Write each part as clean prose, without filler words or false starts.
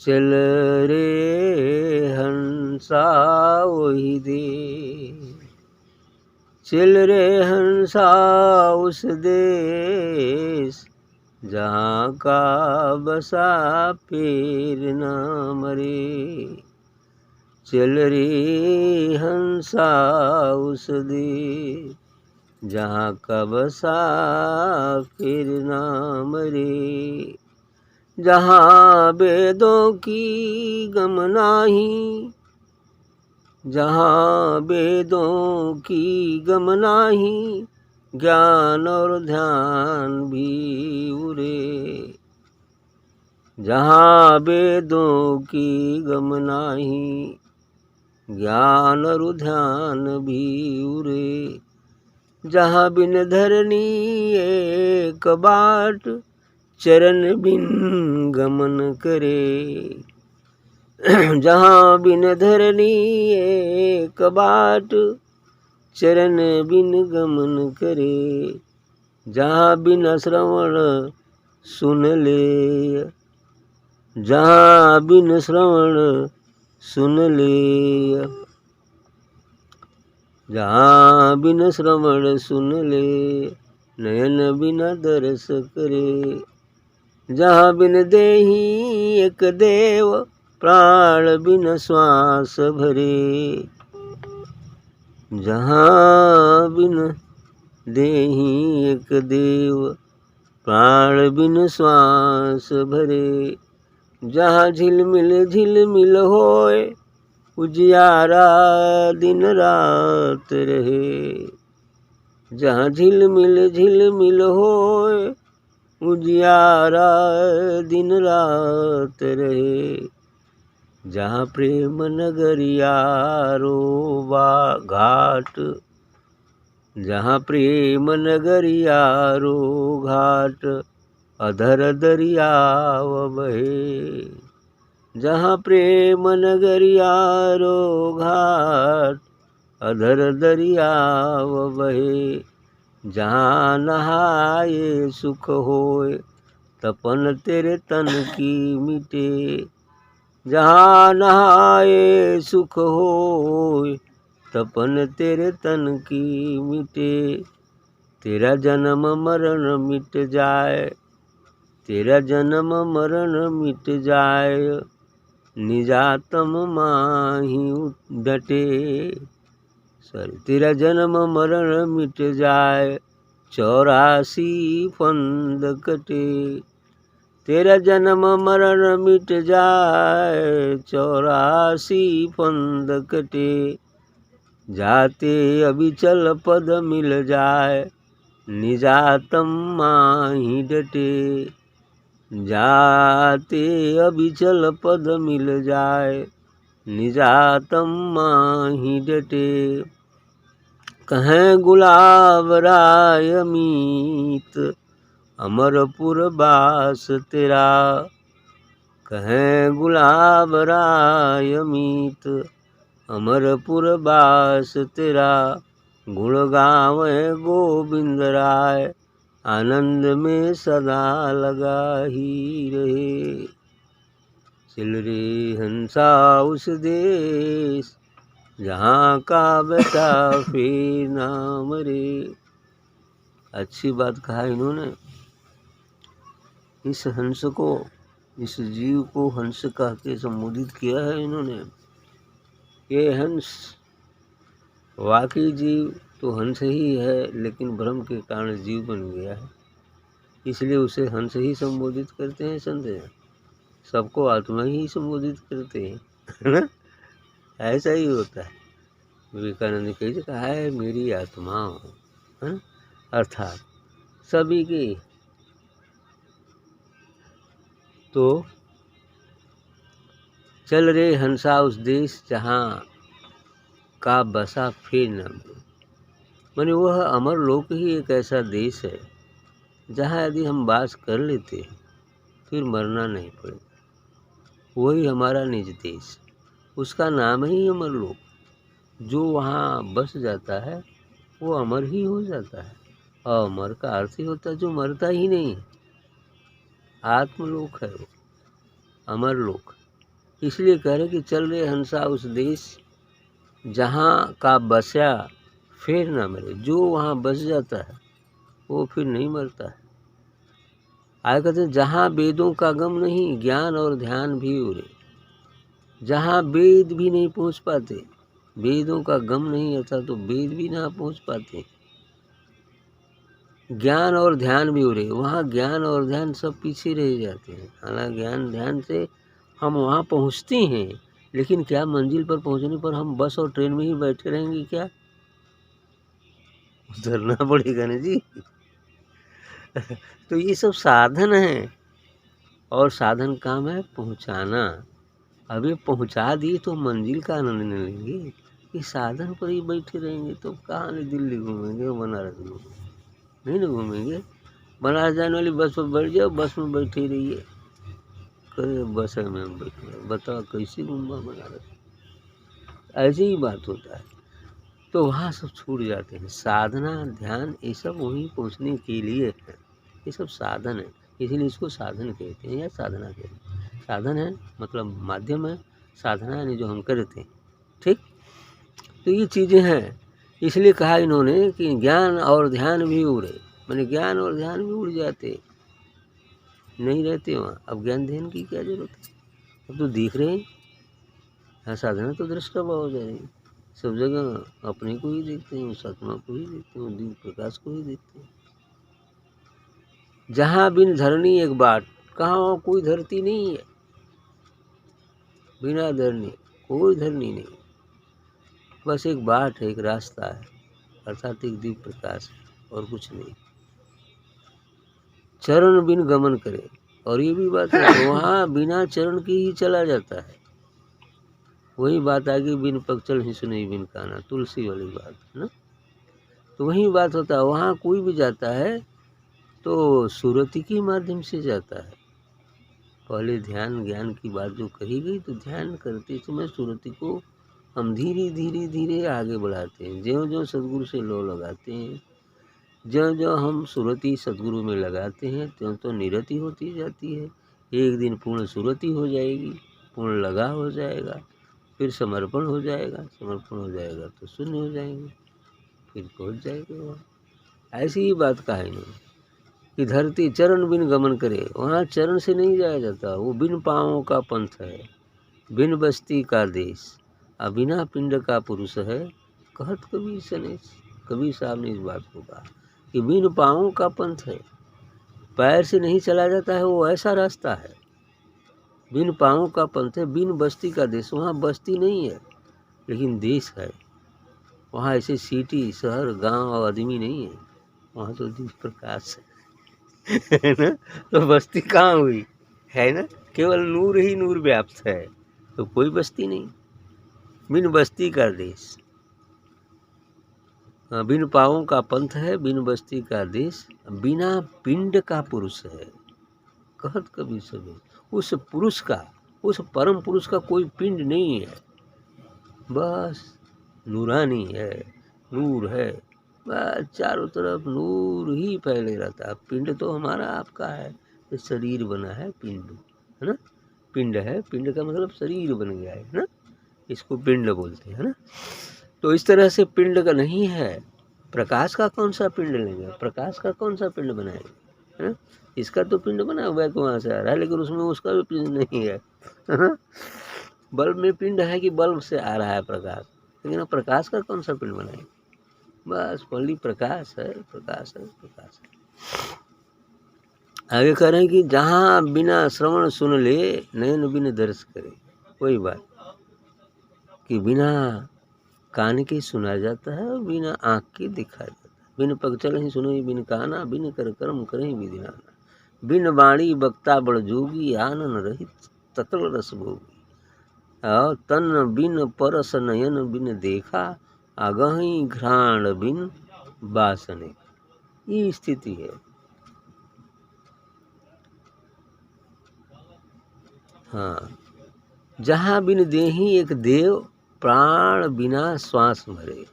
चल रे हंसा वही देश, चल रे हंसा उस देश जहाँ का बसा फिर न मरे। चल रे हंसा उस देश जहाँ का बसा फिर न मरे। जहाँ वेदों की गम नाही, जहाँ वेदों की गम नाही, ज्ञान और ध्यान भी उरे। जहाँ वेदों की गम नाही, ज्ञान और ध्यान भी उरे। जहाँ बिन धरनी एक बाट, चरण बिन गमन करे। जहाँ बिन धरनी एक बाट, चरण बिन गमन करे। जहाँ बिन श्रवण सुन ले, जहाँ बिन श्रवण सुन ले, जहाँ बिन श्रवण सुन ले, नयन बिना दरस करे। जहाँ बिन देही एक देव, प्राण बिन श्वास भरे। जहाँ बिन देही एक देव, प्राण बिन श्वास भरे। जहाँ झिलमिल होए, उजियारा दिन रात रहे। जहाँ झिलमिल होए, उजियारा दिन रात रहे। जहाँ प्रेम नगरिया रोबा घाट, जहाँ प्रेम नगरिया रो घाट, अधर दरियाव बहे। जहाँ प्रेम नगरिया रो घाट, अधर दरियाव बहे। जहाँ नहाए सुख होए, तपन तेरे तन की मिटे। जहाँ नहाए सुख होए, तपन तेरे तन की मिटे। तेरा जन्म मरण मिट जाए, तेरा जन्म मरण मिट जाए, निजातम माही डटे। तेरा जन्म मरण मिट जाए, 84 फंद कटे। तेरा जन्म मरण मिट जाए, 84 फंद कटे। जाते अविचल पद मिल जाए, निजातम माही डटे। जाते अविचल पद मिल जाए, निजातम माही डटे। कहें गुलाब राय मीत, अमरपुर बास तेरा। कहें गुलाब राय मीत, अमरपुर बास तेरा। गुण गावे गोविंद राय, आनंद में सदा लगा ही रहे। चल रे हंसा उस देश, जहाँ का बेटा फिर ना मरे। अच्छी बात कहा इन्होंने। इस हंस को, इस जीव को हंस कह के संबोधित किया है इन्होंने। ये हंस वाकई जीव तो हंस ही है, लेकिन भ्रम के कारण जीव बन गया है, इसलिए उसे हंस ही संबोधित करते हैं संत। सबको आत्मा ही संबोधित करते हैं, है ना। ऐसा ही होता है। विवेकानंद ने कैसे कहा है, मेरी आत्मा हो, है ना, अर्थात सभी की। तो चल रे हंसा उस देश जहाँ का बसा फिर न मरे। माने वह अमर लोक ही एक ऐसा देश है जहाँ यदि हम वास कर लेते हैं फिर मरना नहीं पड़ेगा। वही हमारा निज देश, उसका नाम ही अमर लोक। जो वहाँ बस जाता है वो अमर ही हो जाता है। और अमर का अर्थ ही होता है जो मरता ही नहीं है। आत्मलोक है वो, अमर लोक। इसलिए कह रहे कि चल रे हंसा उस देश जहाँ का बसा फिर न मरे। जो वहाँ बस जाता है वो फिर नहीं मरता है। आगे कहते हैं जहाँ वेदों का गम नहीं ज्ञान और ध्यान भी उड़े। जहाँ वेद भी नहीं पहुँच पाते, वेदों का गम नहीं आता तो वेद भी ना पहुँच पाते, ज्ञान और ध्यान भी उड़े। वहाँ ज्ञान और ध्यान सब पीछे रह जाते हैं। हालांकि ज्ञान ध्यान से हम वहाँ पहुँचते हैं, लेकिन क्या मंजिल पर पहुँचने पर हम बस और ट्रेन में ही बैठे रहेंगे क्या? उतरना पड़ेगा ना जी। तो ये सब साधन है, और साधन काम है पहुँचाना। अब ये पहुँचा दिए तो मंजिल का आनंद नहीं लेंगे। ये साधन पर ही बैठे रहेंगे तो कहाँ नहीं दिल्ली घूमेंगे और बनारस घूमेंगे, नहीं ना घूमेंगे। बनारस जाने वाली बस पर बैठ जाओ, बस में बैठे रहिए। कहे बस में बैठे, बताओ कैसे घूमा बनारस? ऐसे ही बात होता है। तो वहाँ सब छूट जाते हैं। साधना ध्यान ये सब वहीं पहुँचने के लिए है। ये सब साधन है, इसीलिए इसको साधन कहते हैं या साधना कहते हैं। साधन है मतलब माध्यम है, साधना यानी जो हम करते हैं। ठीक, तो ये चीज़ें हैं। इसलिए कहा इन्होंने कि ज्ञान और ध्यान भी उड़े। मैंने ज्ञान और ध्यान भी उड़ जाते, नहीं रहते वहाँ। अब ज्ञान ध्यान की क्या जरूरत है? अब तो दिख रहे हैं। हाँ, साधना तो दृष्टा भाव हो जाएगी। सब जगह अपने को ही देखते हैं, उस आत्मा को ही देखते हैं, दिव्य प्रकाश को ही देखते हैं। जहाँ बिन धरनी एक बाट, कहाँ कोई धरती नहीं है। बिना धरनी कोई धरनी नहीं, बस एक बाट है, एक रास्ता है, अर्थात एक दिव्य प्रकाश है, और कुछ नहीं। चरण बिन गमन करे, और ये भी बात है तो वहाँ बिना चरण की ही चला जाता है। वही बात आ गई बिन पगचल ही सुनी बिन काना, तुलसी वाली बात है ना। तो वही बात होता है, वहाँ कोई भी जाता है तो सुरति के माध्यम से जाता है। पहले ध्यान ज्ञान की बात जो कही गई, तो ध्यान करते समय सुरति को हम धीरे धीरे धीरे आगे बढ़ाते हैं। ज्यों ज्यों सदगुरु से लो लगाते हैं, ज्यों ज्यों हम सुरति सदगुरु में लगाते हैं, त्यों तो निरति होती जाती है। एक दिन पूर्ण सुरति हो जाएगी, पूर्ण लगा हो जाएगा, फिर समर्पण हो जाएगा, समर्पण हो जाएगा तो शून्य हो जाएंगे, फिर पहुँच जाएंगे वहाँ। ऐसी ही बात कहा इन्होंने कि धरती चरण बिन गमन करे। वहाँ चरण से नहीं जाया जाता, वो बिन पाँवों का पंथ है, बिन बस्ती का देश, बिना पिंड का पुरुष है, कहत कबीर सनेश। कबीर साहब ने इस बात को कहा कि बिन पाँवों का पंथ है, पैर से नहीं चला जाता है, वो ऐसा रास्ता है। बिन पाँवों का पंथ है, बिन बस्ती का देश। वहाँ बस्ती नहीं है लेकिन देश है। वहाँ ऐसे सिटी शहर गांव और आदमी नहीं है, वहाँ तो दिव्य प्रकाश है ना। तो बस्ती कहाँ हुई है ना, केवल नूर ही नूर व्याप्त है, तो कोई बस्ती नहीं। बिन बस्ती का देश, बिन पाँवों का पंथ है, बिन बस्ती का देश, बिना पिंड का पुरुष है, कहत कबीर सभी। उस पुरुष का, उस परम पुरुष का कोई पिंड नहीं है, बस नूरानी है, नूर है, बस चारों तरफ नूर ही फैले रहता है। पिंड तो हमारा आपका है, ये शरीर बना है पिंड, है ना। पिंड है, पिंड का मतलब शरीर बन गया है ना, इसको पिंड बोलते हैं ना। तो इस तरह से पिंड का नहीं है। प्रकाश का कौन सा पिंड लेंगे, प्रकाश का कौन सा पिंड बनाएंगे, है ना। इसका तो पिंड बना हुआ है तो वहाँ से आ रहा है, लेकिन उसमें उसका भी पिंड नहीं है ना। बल्ब में पिंड है कि बल्ब से आ रहा है प्रकाश, लेकिन प्रकाश का कौन सा पिंड बनाएंगे। बस पल्ली प्रकाश है, प्रकाश है, प्रकाश है। आगे कह रहे हैं कि जहाँ बिना श्रवण सुन ले नयन बिन दर्श करे। वही बात कि बिना कान के सुना जाता है और बिना आँख के देखा जाता है। बिन पग चल ही सुनो बिन काना, बिन कर कर्म करें विधि नाना, बिन वाणी बक्ता बड़ जोगी, आनन रहित ततल रस भोगी, और तन बिन परस नयन बिन देखा, अगही घ्राण बिन बासने। ये स्थिति है। हाँ, जहाँ बिन देही एक देव, प्राण बिना श्वास भरे।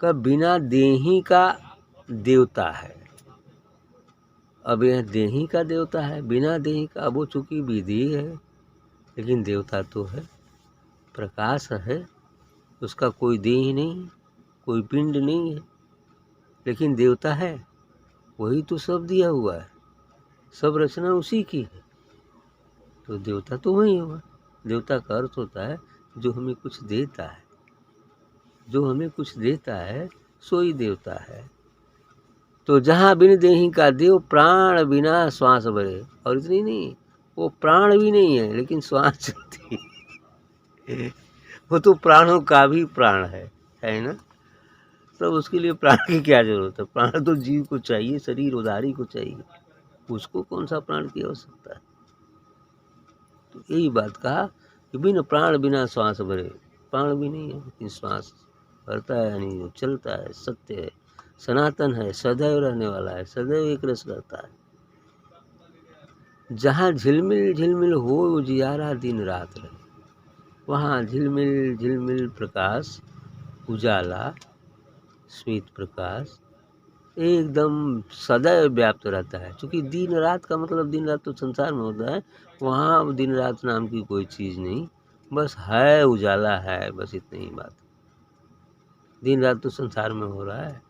का बिना देही का देवता है। अब यह देही का देवता है, बिना देही का, अब वो चूंकि विधि है, लेकिन देवता तो है, प्रकाश है, उसका कोई देह नहीं, कोई पिंड नहीं है, लेकिन देवता है। वही तो सब दिया हुआ है, सब रचना उसी की है, तो देवता तो वही हुआ। देवता का अर्थ होता है जो हमें कुछ देता है, जो हमें कुछ देता है सो ही देवता है। तो जहाँ बिन देहि का देव, प्राण बिना श्वास भरे। और इतनी नहीं, वो प्राण भी नहीं है लेकिन श्वास चलती है। वो तो प्राणों का भी प्राण है ना। तब उसके लिए प्राण की क्या जरूरत है? प्राण तो जीव को चाहिए, शरीर उधारी को चाहिए, उसको कौन सा प्राण की आवश्यकता है? तो यही बात कहा कि बिन प्राण बिना श्वास भरे। प्राण भी नहीं है लेकिन श्वास भरता है, यानी वो चलता है, सत्य है, सनातन है, सदैव रहने वाला है, सदैव एक रस रहता है। जहाँ झिलमिल झिलमिल हो उजियारा दिन रात रहे, वहाँ झिलमिल झिलमिल प्रकाश, उजाला, श्वेत प्रकाश एकदम सदैव व्याप्त रहता है। क्योंकि दिन रात का मतलब दिन रात तो संसार में होता है, वहाँ दिन रात नाम की कोई चीज़ नहीं, बस है, उजाला है, बस इतनी ही बात। दिन रात तो संसार में हो रहा है,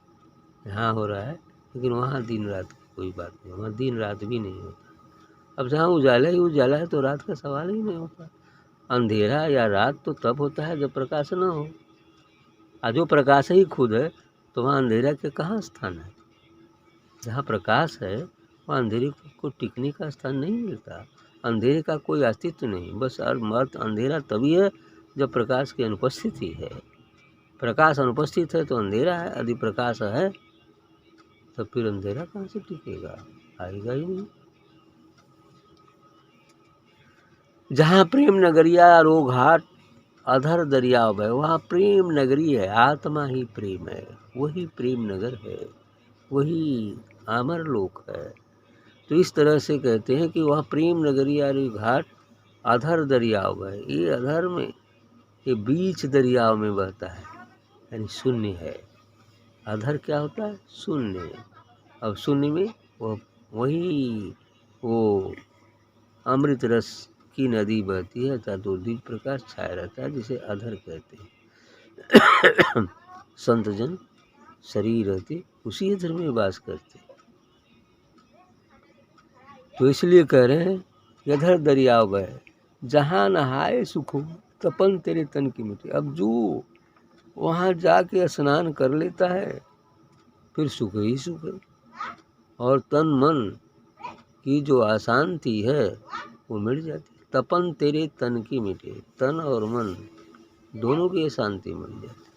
यहाँ हो रहा है, लेकिन वहाँ दिन रात की कोई बात नहीं, वहाँ दिन रात भी नहीं होता। अब जहाँ उजाला ही उजाला है तो रात का सवाल ही नहीं होता। अंधेरा या रात तो तब होता है जब प्रकाश न हो, और जो प्रकाश ही खुद है तो वहाँ अंधेरा के कहाँ स्थान है? जहाँ प्रकाश है वहाँ अंधेरे को टिकने का स्थान नहीं मिलता, अंधेरे का कोई अस्तित्व नहीं। बस अर्थ अंधेरा तभी है जब प्रकाश की अनुपस्थिति है। प्रकाश अनुपस्थित है तो अंधेरा है, यदि प्रकाश है तो फिर अंधेरा कहाँ से टिकेगा? आएगा ही नहीं। जहाँ प्रेम नगरिया रोघाट अधर दरिया बह, वहाँ प्रेम नगरी है, आत्मा ही प्रेम है, वही प्रेम नगर है, वही अमर लोक है। तो इस तरह से कहते हैं कि वहाँ प्रेम नगरिया घाट अधर दरियाव बह। ये अधर में, ये बीच दरियाव में बहता है, यानी शून्य है। अधर क्या होता है? शून्य। अब शून्य में वही वो अमृत रस की नदी बहती है, अर्थात वो दिव्य प्रकाश छाया रहता है, जिसे अधर कहते हैं। संतजन शरीर रहते उसी अधर में वास करते, तो इसलिए कह रहे हैं अधर दरिया बह, जहाँ नहाए सुख हो, तपन तेरे तन की मिट्टी। अब जो वहाँ जाके स्नान कर लेता है फिर सुख ही सुख है, और तन मन की जो अशांति है वो मिट जाती है। तपन तेरे तन की मिटे, तन और मन दोनों की शांति मिल जाती।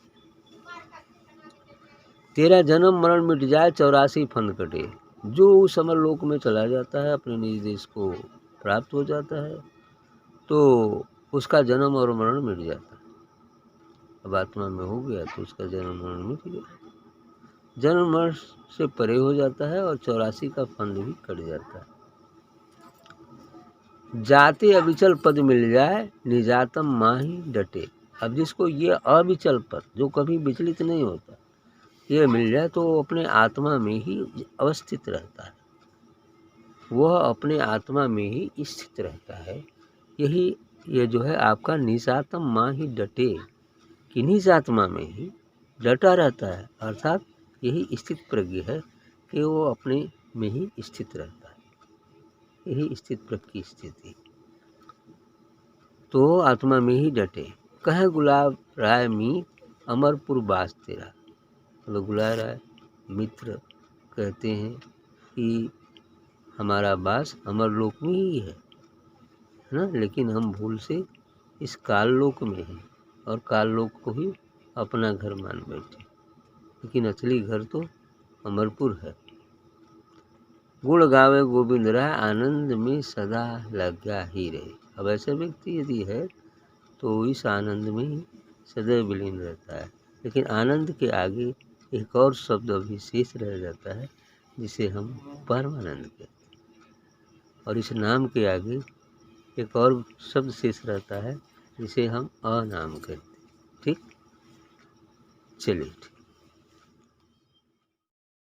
तेरा जन्म मरण मिट जाए, 84 फंद कटे। जो उस अमर लोक में चला जाता है, अपने निज देश को प्राप्त हो जाता है, तो उसका जन्म और मरण मिट जाता है। अब आत्मा में हो गया तो उसका जन्म मरण मिट गया, जन्म मरण से परे हो जाता है, और 84 का फंद भी कट जाता है। जाते अविचल पद मिल जाए, निजातम माही डटे। अब जिसको ये अविचल पद, जो कभी विचलित नहीं होता, ये मिल जाए तो वो अपने आत्मा में ही अवस्थित रहता है, वह अपने आत्मा में ही स्थित रहता है। यही ये जो है आपका निजातम माही डटे, कि निज आत्मा में ही डटा रहता है, अर्थात यही स्थित प्रज्ञ है कि वो अपने में ही स्थित रहता है, यही स्थित प्रज्ञ की स्थिति। तो आत्मा में ही डटे। कहे गुलाब राय मीत, अमरपुर बास तेरा। मतलब गुलाब राय मित्र कहते हैं कि हमारा बास अमर लोक में ही है ना, लेकिन हम भूल से इस काल लोक में हैं और काल लोक को ही अपना घर मान बैठे, लेकिन असली घर तो अमरपुर है। गुण गावे गोविंद राय, आनंद में सदा लगा ही रहे। अब ऐसा व्यक्ति यदि है तो इस आनंद में ही सदैव विलीन रहता है, लेकिन आनंद के आगे एक और शब्द अभी शेष रह जाता है, जिसे हम परमानंद कहते हैं, और इस नाम के आगे एक और शब्द शेष रहता है जिसे हम अनाम कहते हैं। ठीक, चलिए ठीक।